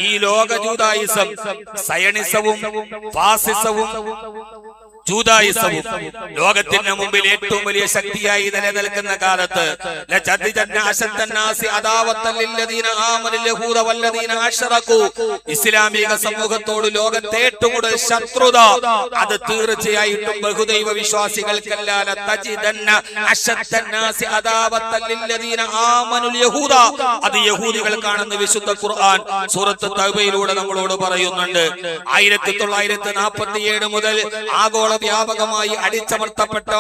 ഈ ലോക ജൂതായിസം, സയണിസവും ഫാസിസവും ജൂതായിസവും ലോകത്തിന് മുമ്പിൽ ഏറ്റവും വലിയ ശക്തിയായി നിലനിൽക്കുന്ന കാലത്ത് ഇസ്ലാമിക സമൂഹത്തോട് ലോകത്തെ ഏറ്റവും കൂടുതൽ ശത്രുത അത് തീർച്ചയായിട്ടും ബഹുദൈവ വിശ്വാസികൾക്കല്ലാതെ അത് യഹൂദികൾക്കാണെന്ന് വിശുദ്ധ ഖുർആൻ സൂറത്ത് തൗബയിലൂടെ നമ്മളോട് പറയുന്നുണ്ട്. 1947 മുതൽ ആഗോള വ്യാപകമായി അടിച്ചമർത്തപ്പെട്ട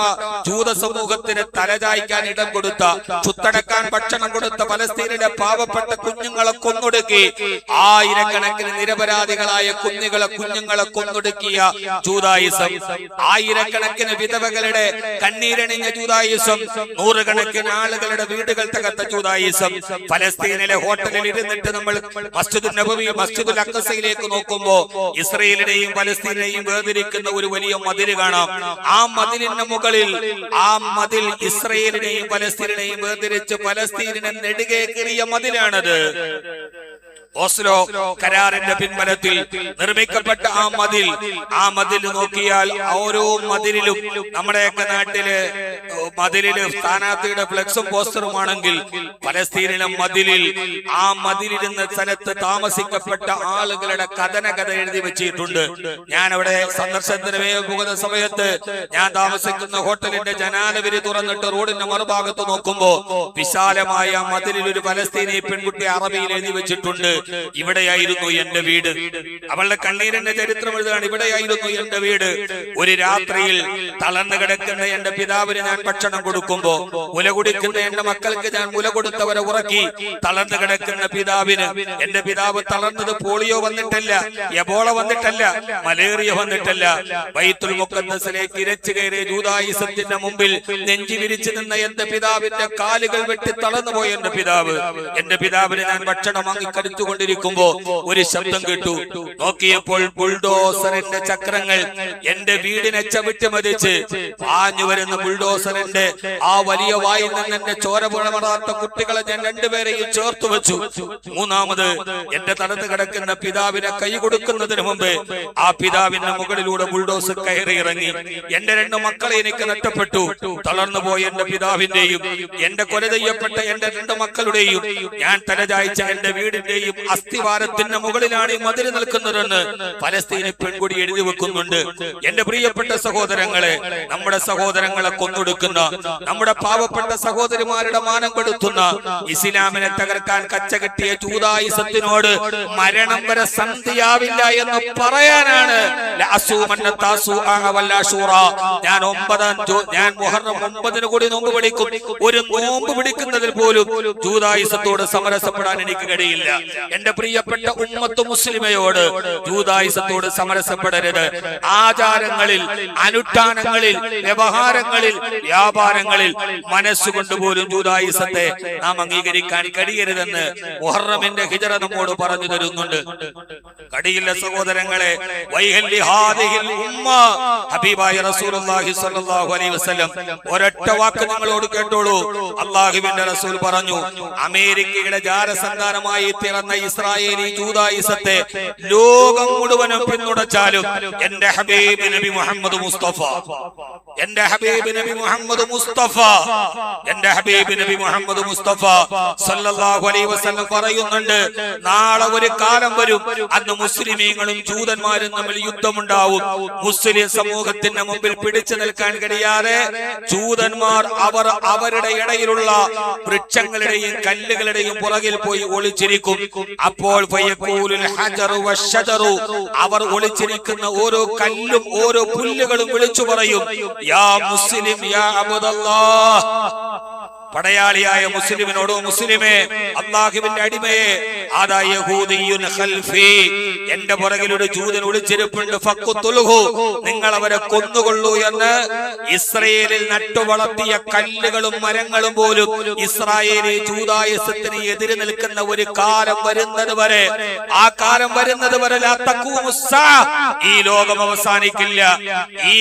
ജൂത സമൂഹത്തിന് തലചായ്ക്കാൻ ഇടം കൊടുത്ത, ചുത്തടക്കാൻ ഭക്ഷണം കൊടുത്ത പലസ്തീനിലെ പാവപ്പെട്ട കുഞ്ഞുങ്ങളെ കൊന്നൊടുക്കി, ആയിരക്കണക്കിന് നിരപരാധികളായ കുഞ്ഞുങ്ങളെ കൊന്നൊടുക്കിയ ജൂതായിസം, ആയിരക്കണക്കിന് വിധവകളുടെ കണ്ണീരണിഞ്ഞ ജൂതായിസം, നൂറുകണക്കിന് ആളുകളുടെ വീടുകൾ തകർത്ത ജൂതായിസം. പലസ്തീനിലെ ഹോട്ടലിൽ ഇരുന്നിട്ട് നമ്മൾ മസ്ജിദുൽ നബവി, മസ്ജിദുൽ അഖ്സയിലേക്ക് നോക്കുമ്പോ ഇസ്രായേലിനെയും പലസ്തീനെയും വേർതിരിക്കുന്ന ഒരു വലിയ മതിൽ കാണാം. ആ മതിലിന് മുകളിൽ ആ മതിൽ ഇസ്രായേലിനെയും പലസ്തീനെയും വേർതിരിച്ച് പലസ്തീനിനെ നെടുകെ കീറിയ മതിലാണത്. ഓസ്ലോ കരാറിന്റെ പിൻബലത്തിൽ നിർമ്മിക്കപ്പെട്ട ആ മതിൽ നോക്കിയാൽ ഓരോ മതിലിലും, നമ്മുടെയൊക്കെ നാട്ടില് മതിലില് സ്ഥാനാർത്ഥിയുടെ ഫ്ലെക്സും പോസ്റ്ററുമാണെങ്കിൽ, പലസ്തീനിലെ മതിലിൽ ആ മതിലിരുന്ന സ്ഥലത്ത് താമസിക്കപ്പെട്ട ആളുകളുടെ കഥ എഴുതി വെച്ചിട്ടുണ്ട്. ഞാൻ അവിടെ സന്ദർശനത്തിന് പോകുന്ന സമയത്ത് ഞാൻ താമസിക്കുന്ന ഹോട്ടലിന്റെ ജനാലവിരി തുറന്നിട്ട് റോഡിന്റെ മറുഭാഗത്ത് നോക്കുമ്പോ വിശാലമായ മതിലിൽ ഒരു പലസ്തീനി പെൺകുട്ടി അറബിയിൽ എഴുതി വെച്ചിട്ടുണ്ട്, ഇവിടെയായിരുന്നു എന്റെ വീട്. അവളുടെ കണ്ണീരിന്റെ ചരിത്രം എഴുതാണ്, ഇവിടെയായിരുന്നു എന്റെ വീട്. ഒരു രാത്രിയിൽ തളർന്നു കിടക്കുന്ന എന്റെ പിതാവിന് ഞാൻ ഭക്ഷണം കൊടുക്കുമ്പോ, മുല കുടിക്കുന്ന എന്റെ മക്കൾക്ക് ഞാൻ മുല കൊടുത്തവരെ ഉറക്കി. തളർന്നു കിടക്കുന്ന പിതാവിന്, എന്റെ പിതാവ് തളർന്നത് പോളിയോ വന്നിട്ടല്ല, എബോള വന്നിട്ടല്ല, മലേറിയ വന്നിട്ടല്ല, ബൈത്തുൽ മുഖദ്ദസിലേക്ക് ഇരച്ചു കയറിയ ജൂതായിസത്തിന്റെ മുമ്പിൽ നെഞ്ചി വിരിച്ചു നിന്ന എന്റെ പിതാവിന്റെ കാലുകൾ വെട്ടി തളർന്നുപോയ എന്റെ പിതാവിന് ഞാൻ ഭക്ഷണം വാങ്ങി കരുത്തുകൊണ്ടിരിക്കുമ്പോ ഒരു ശബ്ദം കേട്ടു. നോക്കിയപ്പോൾ ബുൾഡോസറിന്റെ ചക്രങ്ങൾ എന്റെ വീടിനെ ചവിട്ടി മതിച്ച് പാഞ്ഞു വരുന്ന ബുൾഡോസറിന്റെ ആ വലിയ വായിൽ നിന്ന് എന്റെ ചോര പുഴമറാത്ത കുട്ടികളെ ഞാൻ രണ്ടുപേരെയും ചേർത്തു വെച്ചു. മൂന്നാമത് എന്റെ തളർന്നു കിടക്കുന്ന പിതാവിനെ കൈ കൊടുക്കുന്നതിന് മുമ്പ് ആ പിതാവിന്റെ മുകളിലൂടെ ബുൾഡോസർ കയറി ഇറങ്ങി. എന്റെ രണ്ട് മക്കളെ എനിക്ക് നഷ്ടപ്പെട്ടു. തളർന്നുപോയ എന്റെ പിതാവിന്റെയും എന്റെ കൊല ചെയ്യപ്പെട്ട എന്റെ രണ്ട് മക്കളുടെയും ഞാൻ തലചായ്ച്ച എന്റെ വീടിന്റെയും അസ്ഥിവാരത്തിന്റെ മുകളിലാണ് ഈ മതിൽ നിൽക്കുന്നതെന്ന് പലസ്തീനി പെൺകുടി എഴുതി വെക്കുന്നുണ്ട്. എന്റെ പ്രിയപ്പെട്ട സഹോദരങ്ങളെ, നമ്മുടെ സഹോദരങ്ങളെ കൊന്നൊടുക്കുന്ന, നമ്മുടെ പാവപ്പെട്ട സഹോദരിമാരുടെ മാനം കെടുത്തുന്ന, ഇസ്ലാമിനെ തകർക്കാൻ കച്ചകെട്ടിയ ജൂതായിസത്തിനോട് മരണം വരെ സന്ധിയാവില്ല എന്ന് പറയാനാണ് ഞാൻ മുഹറം 9 കൂടി നോമ്പ് പിടിക്കും. ഒരു നോമ്പ് പിടിക്കുന്നതിൽ പോലും ജൂതായിസത്തോട് സമരസപ്പെടാൻ എനിക്ക് കഴിയില്ല. എന്റെ പ്രിയപ്പെട്ട ഉമ്മത്ത് മുസ്ലിമയോട് ജൂതായിസത്തോട് സമരസപ്പെടരുത്. ആചാരങ്ങളിൽ, അനുഷ്ഠാനങ്ങളിൽ, വ്യവഹാരങ്ങളിൽ, വ്യാപാരങ്ങളിൽ മനസ്സുകൊണ്ട് പോലും ജൂതായിസത്തെ നാം അംഗീകരിക്കാൻ കഴിയരുതെന്ന് മുഹറമിന്റെ ഹിജറ നമ്മോട് പറഞ്ഞു തരുന്നുണ്ട്. കടിയില്ല സഹോദരങ്ങളെ, ഹബീബായ റസൂലുള്ളാഹി സ്വല്ലല്ലാഹു അലൈഹി വസല്ലം ഒരൊറ്റ വാക്ക് നിങ്ങളോട് കേട്ടോളൂ. അല്ലാഹുവിന്റെ റസൂൽ പറഞ്ഞു, അമേരിക്കയുടെ ജാരസന്താനമായി തീർന്ന ഇസ്രായേലി ജൂതായിസത്തെ ലോകം മുഴുവനും പിന്തുണച്ചാലും എന്റെ ഹബീബ് നബി മുഹമ്മദ് മുസ്തഫ, എന്റെ ഹബീബ് നബി മുഹമ്മദ് മുസ്തഫ, എന്റെ ഹബീബ് നബി മുഹമ്മദ് മുസ്തഫ സല്ലല്ലാഹു അലൈഹി വസല്ലം പറയുന്നുണ്ട്, നാളെ ഒരു കാലം വരും, അന്ന് മുസ്ലിമീങ്ങളും ജൂതന്മാരും തമ്മിൽ യുദ്ധമുണ്ടാവും. മുസ്ലിം സമൂഹത്തിന്റെ മുമ്പിൽ പിടിച്ചു നിൽക്കാൻ കഴിയാതെ ജൂതന്മാർ അവരുടെ ഇടയിലുള്ള വൃക്ഷങ്ങളുടെയും കല്ലുകളുടെയും പുറകിൽ പോയി ഒളിച്ചിരിക്കും. അപ്പോൾ അവർ ഒളിച്ചിരിക്കുന്ന ഓരോ കല്ലും ഓരോ പുല്ലുകളും വിളിച്ചു പറയും, യാ മുസ്ലിം യാ അബ്ദുല്ലാഹ്. പടയാളിയായ മുസ്ലിമിനോടോ, മുസ്ലിമേ, അല്ലാഹുവിന്റെ അടിമയെ, അതാ യഹൂദിയുൻ ഖൽഫി, എന്റെ പുറകിൽ ഒരു ജൂതൻ ഒളിച്ചിരിപ്പുണ്ട്, ഫഖ്തുൽഹു, നിങ്ങൾ അവരെ കൊന്നുകൊള്ളൂ എന്ന് ഇസ്രായേലിൽ നട്ടുവളർത്തിയ കല്ലുകളും മരങ്ങളും പോലും ഇസ്രായേലി ജൂതായിസത്തിന് എതിരെ നിൽക്കുന്ന ഒരു കാലം വരുന്നത് വരെ, ആ കാലം വരുന്നത് വരെ ഈ ലോകം അവസാനിക്കില്ല. ഈ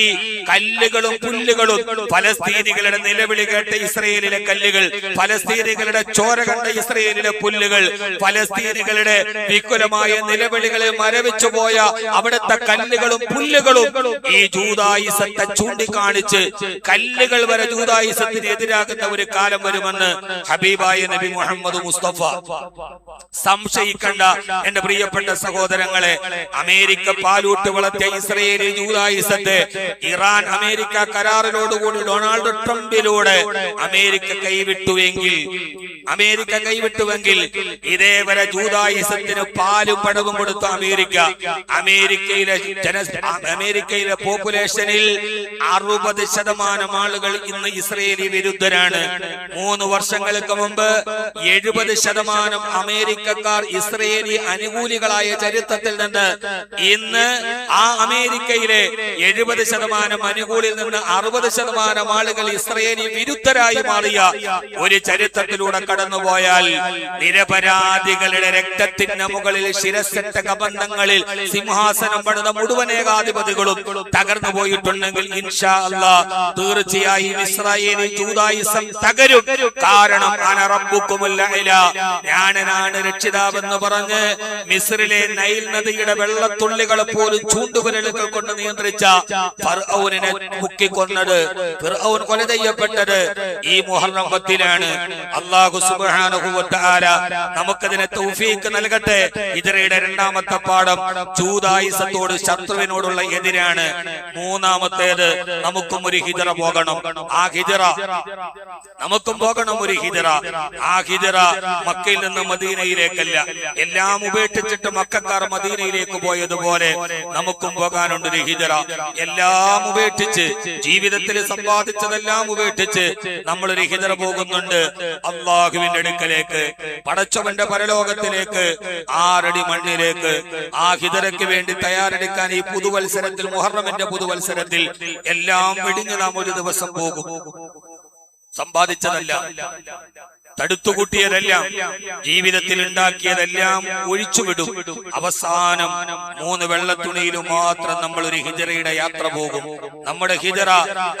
കല്ലുകളും പുല്ലുകളും ഫലസ്തീനികളുടെ നിലവിളി കേട്ട് ഇസ്രായേലിലെ കല്ലുകൾ, ഫലസ്തീനികളുടെ ചോര കണ്ട ഇസ്രയേലിലെ പുല്ലുകൾ, ഫലസ്തീനികളുടെ വികുലമായ നിലവിളികളെ മരവിച്ചു പോയ അവിടുത്തെ കല്ലുകളും പുല്ലുകളും ഈ ജൂദായിസത്തെ ചൂണ്ടിക്കാണിച്ച് കല്ലുകൾ വരെ ജൂദായിസത്തിന് എതിരാകുന്ന ഒരു കാലം വരുമെന്ന് ഹബീബായ നബി മുഹമ്മദ് മുസ്തഫ. സംശയിക്കണ്ട എന്റെ പ്രിയപ്പെട്ട സഹോദരങ്ങളെ. അമേരിക്ക പാലൂട്ട് വളർത്തിയ ഇസ്രയേലി ജൂദായിസത്തെ ഇറാൻ അമേരിക്ക കരാറിനോടുകൂടി ഡൊണാൾഡ് ട്രംപിലൂടെ അമേരിക്ക കൈവിട്ടുവെങ്കിൽ ഇതേവരെ ജൂദായിസത്തിന് പാലും പണവും കൊടുത്ത അമേരിക്കയിലെ പോപ്പുലേഷനിൽ 60% ആളുകൾ ഇന്ന് ഇസ്രയേലി വിരുദ്ധരാണ്. 3 വർഷങ്ങൾക്ക് മുമ്പ് 70% അമേരിക്കക്കാർ ഇസ്രയേലി അനുകൂലികളായ ചരിത്രത്തിൽ നിന്ന് ഇന്ന് ആ അമേരിക്കയിലെ 70% അനുകൂലിൽ നിന്ന് 60% ആളുകൾ ഇസ്രയേലി വിരുദ്ധരായി മാറിയ ഒരു ചരിത്രത്തിലൂടെ കടന്നുപോയാൽ നിരപരാധികളുടെ രക്തത്തിന് മുകളിൽ ശിരസ്സെറ്റ കബന്ധങ്ങളിൽ സിംഹാസനം പണിത മുഴുവൻ ഏകാധിപതികളും തകർന്നു പോയിട്ടുണ്ടെങ്കിൽ ഇൻഷാ അല്ലാഹ് തീർച്ചയായും ഇസ്രായേലി ജൂദായിസം തകരും. കാരണം അന റബ്ബുക്കുമുൽ അഅ്ല, ഞാനാണ് രക്ഷിതാവെന്ന് പറഞ്ഞ് മിസ്രിലെ നൈൽ നദിയുടെ വെള്ളത്തുള്ളികളെ പോലും ചൂണ്ടുവിരലുകൾ കൊണ്ട് നിയന്ത്രിച്ച ഫർഔനെ മുക്കിക്കൊന്നത്, ഫിർഔൻ കൊല ചെയ്യപ്പെട്ടത് ഈ മുഹറം 10-ലാണ്. അല്ലാഹു സുബ്ഹാനഹു വ തആല നമുക്കതിനെ തൗഫീഖ് നൽകട്ടെ. ഹിജ്റയുടെ 2ാമത്തെ പാഠം ജൂദായിസത്തോട് ശത്രുവിനോടുള്ള എതിരാണ്. 3ാമത്തേത് നമുക്കും ഒരു ഹിജ്റ പോകണം. നമുക്കും പോകണം ഒരു ഹിജ്റ. ആ ഹിജ്റ മക്കയിൽ നിന്ന് മദീനയിലേക്കല്ല. എല്ലാം ഉപേക്ഷിച്ചിട്ട് മക്കക്കാർ മദീനയിലേക്ക് പോയതുപോലെ നമുക്കും പോകാനുണ്ട് ഒരു ഹിജ്റ. എല്ലാം ഉപേക്ഷിച്ച്, ജീവിതത്തിൽ സമ്പാദിച്ചതെല്ലാം ഉപേക്ഷിച്ച് നമ്മളൊരു ഹിജ്റ പോകുന്നുണ്ട് അള്ളാഹുവിന്റെ അടുക്കലേക്ക്, പടച്ചവന്റെ പരലോകത്തിലേക്ക്, 6 അടി മണ്ണിലേക്ക്. ആ ഹിജ്റയ്ക്ക് വേണ്ടി തയ്യാറെടുക്കാൻ ഈ പുതുവത്സരത്തിൽ, മുഹറമിന്റെ പുതുവത്സരത്തിൽ എല്ലാം വെടിഞ്ഞ് നാം ഒരു ദിവസം പോകും. സമ്പാദിച്ചതല്ല, തടുത്തുകൂട്ടിയതെല്ലാം, ജീവിതത്തിൽ ഉണ്ടാക്കിയതെല്ലാം ഒഴിച്ചുവിടും. അവസാനം 3 വെള്ളത്തുണിയിലും മാത്രം നമ്മൾ ഒരു ഹിജ്റയുടെ യാത്ര പോകും. നമ്മുടെ ഹിജ്റ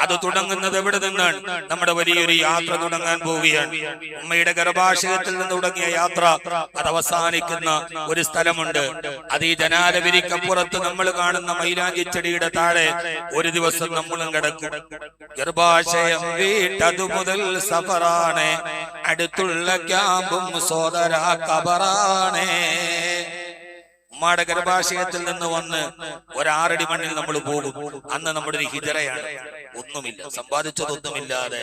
അത് തുടങ്ങുന്നത് എവിടെ നിന്നാണ്? നമ്മുടെ വലിയൊരു യാത്ര തുടങ്ങാൻ പോവുകയാണ്. ഉമ്മയുടെ ഗർഭാശയത്തിൽ നിന്ന് തുടങ്ങിയ യാത്ര അത് അവസാനിക്കുന്ന ഒരു സ്ഥലമുണ്ട്. അത് ഈ ജനാലവിരിക്കപ്പുറത്ത് നമ്മൾ കാണുന്ന മൈലാഞ്ചി ചെടിയുടെ താഴെ ഒരു ദിവസം നമ്മളും കിടക്കും. ഗർഭാശയം വീട്ടതു മുതൽ സഫറാണ്, അടുത്തുള്ള ക്യാമ്പും സോദര കബറാണേ. ഉമ്മാടെ ഗർഭാശയത്തിൽ നിന്ന് വന്ന് 6 അടി മണ്ണിൽ നമ്മൾ പോകും. അന്ന് നമ്മുടെ ഒരു ഹിജ്റയാണ്. ഒന്നുമില്ല, സമ്പാദിച്ചതൊന്നുമില്ലാതെ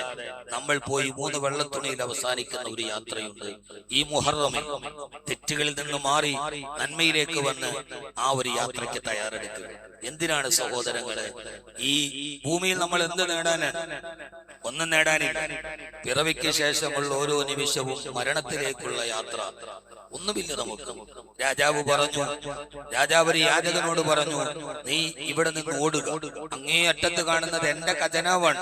നമ്മൾ പോയി 3 വെള്ളത്തുണിയിൽ അവസാനിക്കുന്ന ഒരു യാത്രയുണ്ട്. ഈ മുഹറമിൽ തെറ്റുകളിൽ നിന്ന് മാറി നന്മയിലേക്ക് വന്ന് ആ ഒരു യാത്രയ്ക്ക് തയ്യാറെടുക്കുക. എന്തിനാണ് സഹോദരങ്ങളെ? ഈ ഭൂമിയിൽ നമ്മൾ എന്ത് നേടാനാണ്? ഒന്നും നേടാനില്ല. പിറവിക്ക് ശേഷമുള്ള ഓരോ നിമിഷവും മരണത്തിലേക്കുള്ള യാത്ര. ഒന്നുമില്ല നമുക്ക്. രാജാവ് ഒരു യാചകനോട് പറഞ്ഞു, നീ ഇവിടെ നിന്ന് ഓടുക, അങ്ങേ അറ്റത്ത് കാണുന്നത് എന്റെ ഖജനാവാണ്,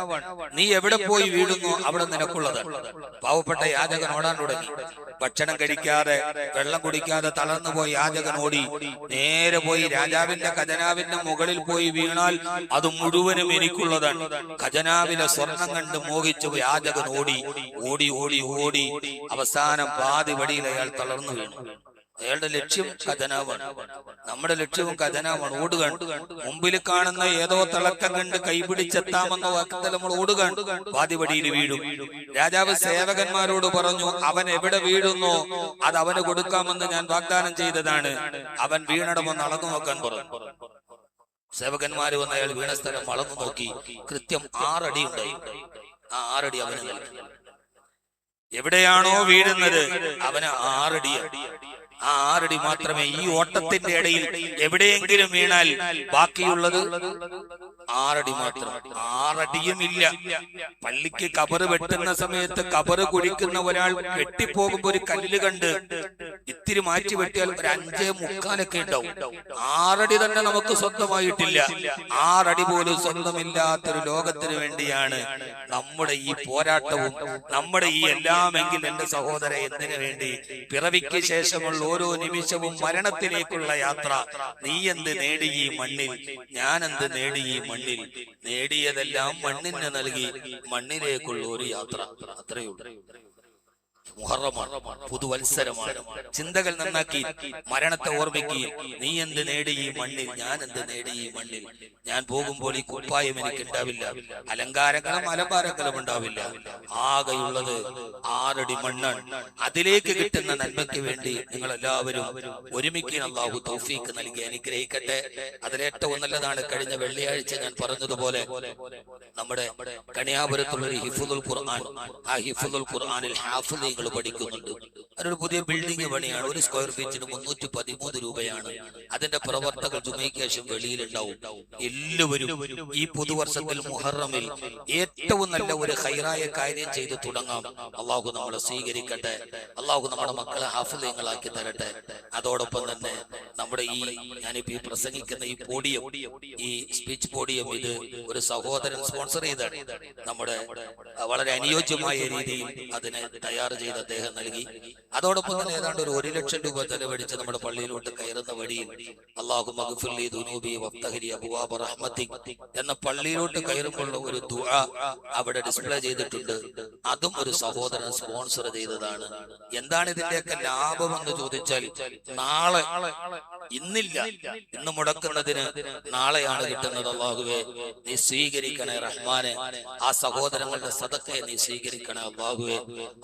നീ എവിടെ പോയി വീഴുന്നു അവിടെ നിനക്കുള്ളതാണ്. പാവപ്പെട്ട യാചകൻ ഓടാൻ തുടങ്ങി. ഭക്ഷണം കഴിക്കാതെ, വെള്ളം കുടിക്കാതെ തളർന്നു പോയി യാചകൻ ഓടി. നേരെ പോയി രാജാവിന്റെ ഖജനാവിന്റെ മുകളിൽ പോയി വീണാൽ അത് മുഴുവനും എനിക്കുള്ളതാണ്. ഖജനാവിലെ സ്വർണം കണ്ട് മോഹിച്ചു യാചകൻ ഓടി ഓടി ഓടി ഓടി അവസാനം പാതി വടിയിൽ അയാൾ തളർന്നു വീണു. അയാളുടെ ലക്ഷ്യം ഖജനാവാണ്. നമ്മുടെ ലക്ഷ്യവും ഖജനാവാണ്. ഓടുകയാണ്. മുമ്പിൽ കാണുന്ന ഏതോ തിളക്കം കണ്ട് കൈപിടിച്ചെത്താമെന്ന വാക്കത്തിൽ നമ്മൾ ഓടുകയാണ്. പാതിവടിയിൽ വീഴും. രാജാവ് സേവകന്മാരോട് പറഞ്ഞു, അവൻ എവിടെ വീഴുന്നോ അത് അവന് കൊടുക്കാമെന്ന് ഞാൻ വാഗ്ദാനം ചെയ്തതാണ്. അവൻ വീണടമെന്ന് അളന്നു നോക്കാൻ പറഞ്ഞു. സേവകന്മാര് വന്ന് അയാൾ വീണ സ്ഥലം അളന്നു നോക്കി. കൃത്യം 6 അടി ഉണ്ടായി. ആ 6 അടി അവന് നൽകി. എവിടെയാണോ വീഴുന്നത് അവന് 6 അടിയാണ്. ആ 6 അടി മാത്രമേ. ഈ ഓട്ടത്തിന്റെ ഇടയിൽ എവിടെയെങ്കിലും വീണാൽ ബാക്കിയുള്ളത് 6 അടി മാത്രം. 6 അടിയും ഇല്ല. പള്ളിക്ക് കബറ് വെട്ടുന്ന സമയത്ത് കബറ് കുഴിക്കുന്ന ഒരാൾ വെട്ടിപ്പോകുമ്പോ ഒരു കല്ല് കണ്ട് ഇത്തിരി മാറ്റി വെട്ടിയാൽ ഒരു 5.75 ഉണ്ടാവും. 6 അടി തന്നെ നമുക്ക് സ്വന്തമായിട്ടില്ല. 6 അടി പോലും സ്വന്തമില്ലാത്തൊരു ലോകത്തിന് വേണ്ടിയാണ് നമ്മുടെ ഈ പോരാട്ടവും, നമ്മുടെ ഈ എല്ലാമെങ്കിൽ എന്റെ സഹോദര എന്തിനു വേണ്ടി? പിറവിക്ക് ശേഷമുള്ള ഓരോ നിമിഷവും മരണത്തിലേക്കുള്ള യാത്ര. നീ എന്ത് നേടി ഈ മണ്ണിൽ, ഞാൻ എന്ത് നേടി ഈ മണ്ണിൽ? മണ്ണിൽ, നേടിയതെല്ലാം മണ്ണിന് നൽകി മണ്ണിലേക്കുള്ള ഒരു യാത്ര. അത്രയുള്ളൂ. മുഹറമാണ്, പുതുവത്സരമാണ്. ചിന്തകൾ നന്നാക്കി മരണത്തെ ഓർമ്മിക്കുകയും നീ എന്ത് നേടി ഈ മണ്ണിൽ, ഞാൻ എന്ത് നേടി ഈ മണ്ണിൽ. ഞാൻ പോകുമ്പോൾ ഈ കുപ്പായം എനിക്ക് ഉണ്ടാവില്ല, അലങ്കാരങ്ങളും അലങ്കാരങ്ങളും ഉണ്ടാവില്ല. ആകെയുള്ളത് 6 അടി മണ്ണാണ്. അതിലേക്ക് കിട്ടുന്ന നന്മയ്ക്ക് വേണ്ടി നിങ്ങൾ എല്ലാവരും ഒരുമിക്കാൻ അല്ലാഹു തൗഫീക്ക് നൽകി അനുഗ്രഹിക്കട്ടെ. അതിലേറ്റവും നല്ലതാണ് കഴിഞ്ഞ വെള്ളിയാഴ്ച ഞാൻ പറഞ്ഞതുപോലെ നമ്മുടെ കണിയാപുരത്തുള്ള ഒരു ഹിഫ്ദുൽ ഖുർആൻ. ആ ഹിഫ്ദുൽ ഖുർആനിൽ ഹാഫിളുകൾ പഠിക്കുന്നുണ്ട്. അതൊരു പുതിയ ബിൽഡിംഗ് പണിയാണ്. 1 സ്ക്വയർ ഫീറ്റിന് 313 രൂപയാണ്. അതിന്റെ പ്രവർത്തകർ ജുമയ്ക്ക് ശേഷം വെളിയിലുണ്ടാവും. എല്ലാവരും ഈ പുതുവർഷത്തിൽ മുഹറമിൽ ഏറ്റവും നല്ല ഒരു ഖൈറായ കാര്യം ചെയ്ത് തുടങ്ങാം. അള്ളാഹു നമ്മളെ സ്വീകരിക്കട്ടെ. അള്ളാഹു നമ്മുടെ മക്കളെ ഹാഫിളീങ്ങളാക്കി തരട്ടെ. അതോടൊപ്പം തന്നെ നമ്മുടെ ഞാനിപ്പോ ഈ പ്രസംഗിക്കുന്ന ഈ പോഡിയം, ഈ സ്പീച്ച് പോഡിയം, ഇത് ഒരു സഹോദരൻ സ്പോൺസർ ചെയ്താണ്. നമ്മുടെ വളരെ അനുയോജ്യമായ രീതിയിൽ അതിനെ തയ്യാർ ചെയ്ത് അദ്ദേഹം നൽകി. അതോടൊപ്പം തന്നെ ഏതാണ്ട് ഒരു 1 ലക്ഷം രൂപ ചെലവഴിച്ച് നമ്മുടെ പള്ളിയിലോട്ട് കയറുന്ന വഴിയിൽ അല്ലാഹു മഗ്ഫിർലി ദുനൂബി വഫ്തഹ്ലി അബ്വാബ റഹ്മതിക് എന്ന പള്ളിയിലോട്ട് കയറുമ്പോൾ ഒരു ദുആ അവിടെ ഡിസ്പ്ലേ ചെയ്തിട്ടുണ്ട്. അതും ഒരു സഹോദരൻ സ്പോൺസർ ചെയ്തതാണ്. എന്താണ് ഇതിന്റെയൊക്കെ ലാഭം എന്ന് ചോദിച്ചാൽ, നാളെ ഇന്നില്ല, ഇന്ന് മുടക്കുന്നതിന് നാളെയാണ് കിട്ടുന്നത്. അല്ലാഹുവേ നീ സ്വീകരിക്കണേ റഹ്മാനെ. ആ സഹോദരങ്ങളുടെ സദഖയെ നീ സ്വീകരിക്കണേ അല്ലാഹുവേ.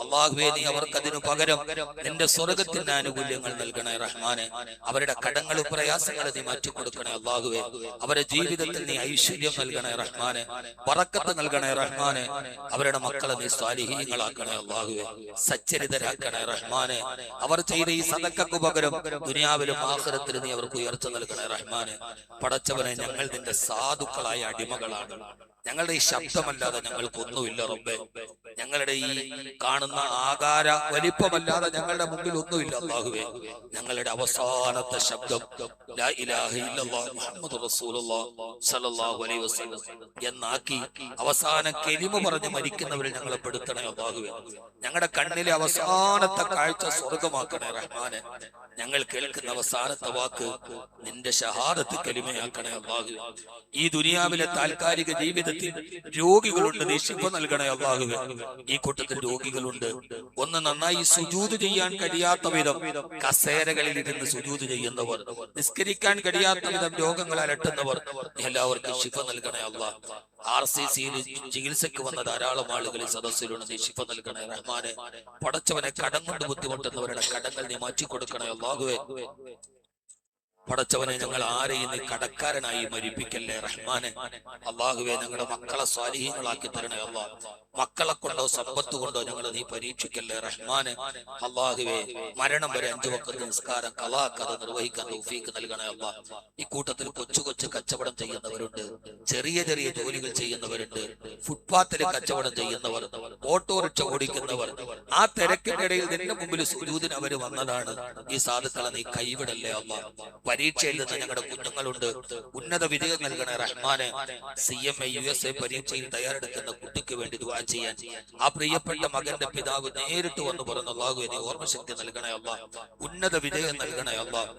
അല്ലാഹുവേ നീ അവർക്ക് അതിനു പകരം നിന്റെ സ്വർഗത്തിന്റെ ആനുകൂല്യങ്ങൾ നൽകണേ റഹ്മാനെ. അവരുടെ കടങ്ങളും പ്രയാസങ്ങളും നീ മാറ്റിക്കൊടുക്കണേ അല്ലാഹുവേ. അവരുടെ ജീവിതത്തിൽ നീ ഐശ്വര്യം നൽകണേ റഹ്മാനെ, ബറക്കത്ത് നൽകണേ റഹ്മാനെ. അവരുടെ മക്കളെ നീ സ്വാലിഹീങ്ങളാക്കണേ അല്ലാഹുവേ, സച്ചരിതരാക്കണേ റഹ്മാനെ. അവർ ചെയ്ത ഈ സദഖക്ക് പകരം ദുനിയാവിലും ആഖിറത്തിലും നീ അവർക്ക് ഉയർച്ച നൽകണേ റഹ്മാനെ. പടച്ചവനെ, ഞങ്ങൾ നിന്റെ സാധുക്കളായ അടിമകളാണ്. ഞങ്ങളുടെ ഈ ശബ്ദമല്ലാതെ ഞങ്ങൾക്കൊന്നുമില്ല റബ്ബേ. ഞങ്ങളുടെ ഈ കാണുന്ന ആകാര വലിപ്പമല്ലാതെ ഞങ്ങളുടെ മുമ്പിൽ ഒന്നുമില്ല അല്ലാഹുവേ. ഞങ്ങളുടെ അവസാനത്തെ ശബ്ദം ലാ ഇലാഹ ഇല്ലല്ലാഹ് മുഹമ്മദുർ റസൂലുള്ളാഹ് സ്വല്ലല്ലാഹു അലൈഹി വസല്ലം എന്നാക്കി അവസാന കലിമ പറഞ്ഞ് മരിക്കുന്നവരിൽ ഞങ്ങളെ പെടുത്തണേ അല്ലാഹുവേ. ഞങ്ങളുടെ കണ്ണിലെ അവസാനത്തെ കാഴ്ച സ്വർഗമാക്കണേ റഹ്മാനെ. ഞങ്ങൾ കേൾക്കുന്ന അവസാനത്തെ വാക്ക് നിന്റെ ഷഹാദത്ത് കലിമയാക്കണേ അല്ലാഹുവേ. ഈ ദുനിയാവിലെ താൽക്കാലിക ജീവിതത്തിൽ രോഗികളുണ്ട്, നീ ശിഫ നൽകണേ അല്ലാഹുവേ. ഈ കൂട്ടത്തിൽ രോഗികളുണ്ട്. ഒന്ന് നന്നായി സുജൂദ് ചെയ്യാൻ കഴിയാത്ത വിധം കസേരകളിൽ ഇരുന്ന് സുജൂദ് ചെയ്യുന്നവർ, നിസ്കരിക്കാൻ കഴിയാത്ത വിധം രോഗങ്ങൾ അലട്ടുന്നവർ, എല്ലാവർക്കും ശിഫ നൽകണേ അല്ലാഹ്. RCCയിൽ ചികിത്സയ്ക്ക് വന്ന ധാരാളം ആളുകൾ ഈ സദസ്സിലുണ്ട്. നീ ശിഫ നൽകണേ റഹ്മാനെ. പടച്ചവനെ, കടം കൊണ്ട് ബുദ്ധിമുട്ടുന്നവരുടെ കടങ്ങൾ നീ മാറ്റിക്കൊടുക്കണേ അല്ലാഹുവേ. പടച്ചവനെ, ഞങ്ങൾ ആരെയും നീ കടക്കാരനായി മരിപ്പിക്കല്ലേ റഹ്മാനെ. അല്ലാഹുവേ, ഞങ്ങളുടെ മക്കളെ സ്വാലിഹീങ്ങളാക്കി തരണേ അല്ലാഹ്. മക്കളെ കൊണ്ടോ സമ്പത്ത് കൊണ്ടോ ഞങ്ങൾ നീ പരീക്ഷിക്കല്ലേ റഹ്മാനെ. അല്ലാഹുവേ, മരണം വരെ 5 വഖത്ത് നിസ്കാരം ഖളാഖത് നിർവഹിക്കാൻ തൗഫീഖ് നൽകണേ അല്ലാഹ്. ഈ കൂട്ടത്തിൽ കൊച്ചു കൊച്ചു കച്ചവടം ചെയ്യുന്നവരുണ്ട്, ചെറിയ ചെറിയ ജോലികൾ ചെയ്യുന്നവരുണ്ട്, ഫുട്പാത്തിൽ കച്ചവടം ചെയ്യുന്നവർ, ഓട്ടോറിക്ഷ ഓടിക്കുന്നവർ. ആ തിരക്കിന്റെ ഇടയിൽ നിന്റെ മുമ്പിൽ സുജൂദിന് അവർ വന്നതാണ്. ഈ സാധുക്കളെ നീ കൈവിടല്ലേ അല്ലാഹ്. പരീക്ഷയിൽ നിന്ന് ഞങ്ങളുടെ കുഞ്ഞുങ്ങളുണ്ട്, ഉന്നത വിജയം നൽകണേ റഹ്മാനെ. CMA USA പരീക്ഷയിൽ തയ്യാറെടുക്കുന്ന കുട്ടിക്ക് വേണ്ടി ദുആ ചെയ്യാൻ ആ പ്രിയപ്പെട്ട മകന്റെ പിതാവ് നേരിട്ട് വന്ന് പറഞ്ഞു, അല്ലാഹുവേ നീ ഓർമ്മശക്തി നൽകണേ അല്ലാഹ്, ഉന്നത വിജയം നൽകണേ അല്ലാഹ്.